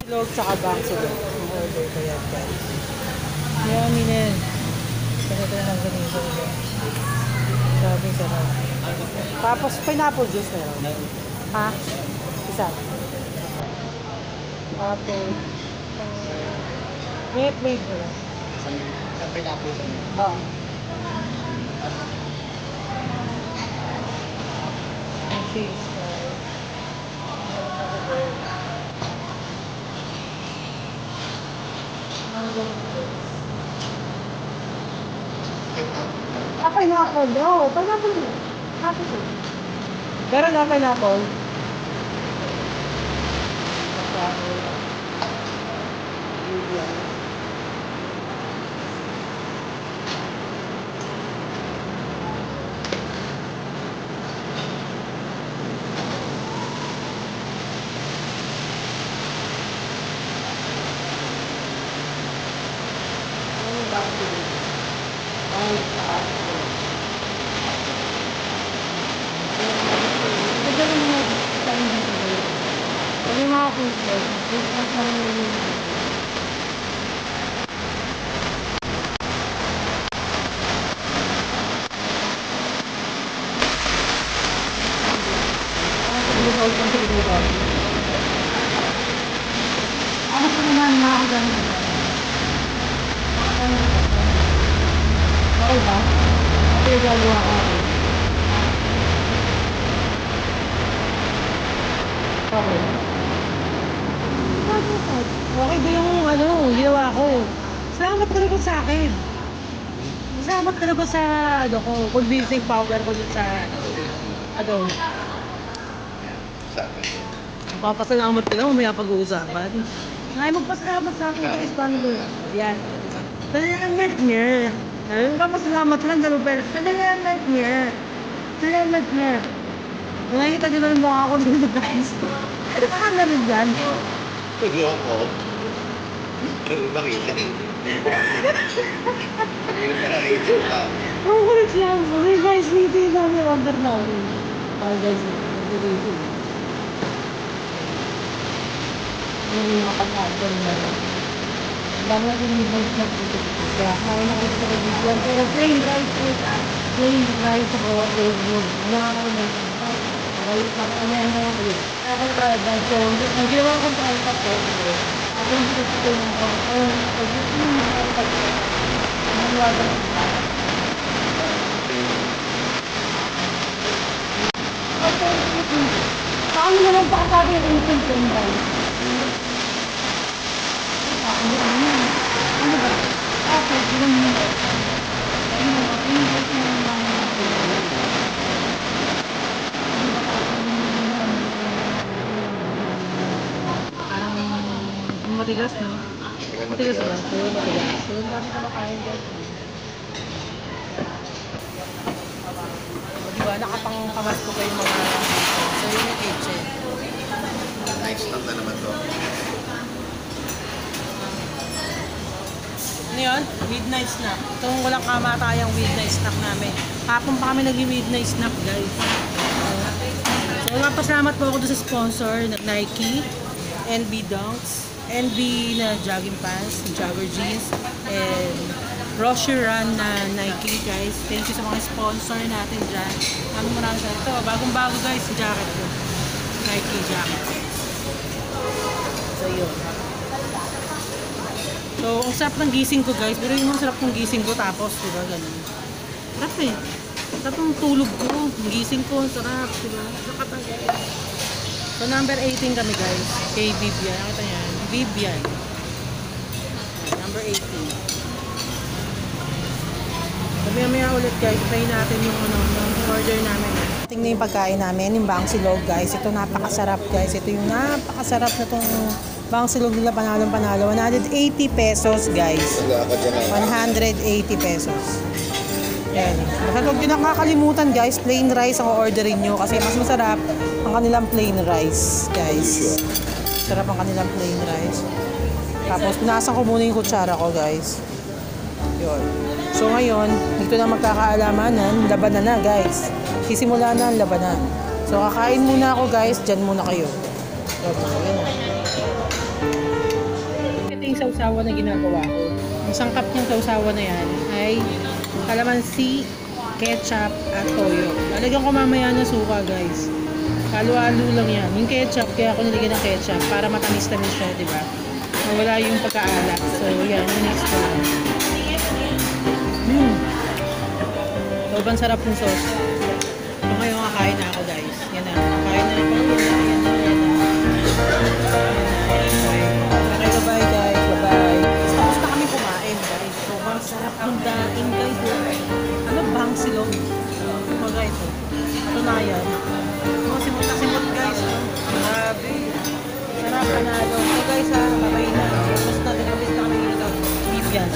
Silog tsaka bang silog. Order ko yan guys. Yummy na yan. Ganito na lang ganito. Grabe sarap. Tapos pineapple juice na yun. Ha? Isa. Tapos may flavor. Sa pineapple juice? Oo. Cheese. Pineapple daw. Pineapple mo. Pineapple. Meron na pineapple. Ano pa naman mga ako ganun? Okay ba? Ito yung gagawa ko. Okay. Okay ba yung ginawa ko? Salamat ka na ba sa akin? Salamat ka na ba sa convincing power ko dun sa papasalamat ka na, mamaya pag-uusapan. Ay, magpasalamat sa akin guys, paano ba? Yan. Salamat niya. Papasalamat lang, gano'n pero salamat niya. Salamat niya. Nakikita nyo na yung mukha ko dito guys. Ano pa ka na rin dyan? Tulong ko. Bakit? Ang kulit lang. Okay guys, hindi namin order namin. Okay guys, hindi. Yung mga pag-order na rin. Dami natin yung ibang dito. Kaya kaya nakita ko dito. Pero plain rice po. Plain rice ako. Nakakalimutan. Ayos na ako na yung nakakalimutan. So, ang ginawa kong price ako. Ako yung gusto yung paano naman pakatabi yung ulit yung rice? Ano ba? Okay, bilang mo. Parang matigas, no? Matigas ba? Oo, matigas. So, dami ka makain dyan. Diba, nakapang-pamas ko kayo mga sa yung kitchen. Nice lang na naman to. Ano yun? Midnight snack. Itong walang kamatayang midnight snack namin. Hapon pa kami nag-midnight snack, guys. So, nagpasalamat po ako doon sa sponsor na Nike, NB Dunks, NB na jogging pants, jogger jeans, and Rosher Run na Nike, guys. Thank you sa mga sponsor natin dyan. Maraming sa ito. Bagong-bago, guys, yung jacket ko. Nike jacket. So, yun. So, ang sarap ng gising ko guys. Pero yung sarap ng gising ko tapos, diba, ganun. Sarap eh. Sarap ng tulog ko. Ang gising ko, sarap, diba? Nakatanggal. So, number 18 kami guys. Kay Vivian. Nakita niya yan. Vivian. Number 18. Sabi-maya ulit guys. Try natin yung order namin. Tingnan yung pagkain namin. Yung bang silog guys. Ito napakasarap guys. Ito yung napakasarap na itong bang silog nila, panalo-panalo. 180 pesos, guys. 180 pesos. Yan. Basta huwag nyo nakakalimutan, guys. Plain rice ang orderin nyo kasi mas masarap ang kanilang plain rice, guys. Sarap ang kanilang plain rice. Tapos, pinasan ko muna yung kutsara ko, guys. Yun. So ngayon, dito na magkakaalamanan, labanan na guys. Sisimula na ang labanan. So kakain muna ako guys, dyan muna kayo. So, yun na. Ito yung sausawa na ginagawa ko. Ang sangkap niyang sausawa na yan ay kalamansi, ketchup, at toyo. Lalagyan ko mamaya ng suka guys. Halo-halo lang yan. Yung ketchup, kaya ako nilagyan ng ketchup para matamis-tamis siya, di ba? Wala yung pagkaalat. So yan, next ko lang. Sobrang sarap ng sauce. So ngayon kakain na ako guys. Yan na. Kakain na rin ako. Yan na. Okay, bye-bye guys. Bye-bye. Tapos na kami kumain guys. Sobrang sarap ng daing guys. Ano bang silog? Mga guys. Ito na yan. Simot na simot guys. Grabe. Sarap panalo. So guys ha, bye-bye na. Tapos na din ulit na kami dito. Beef yan.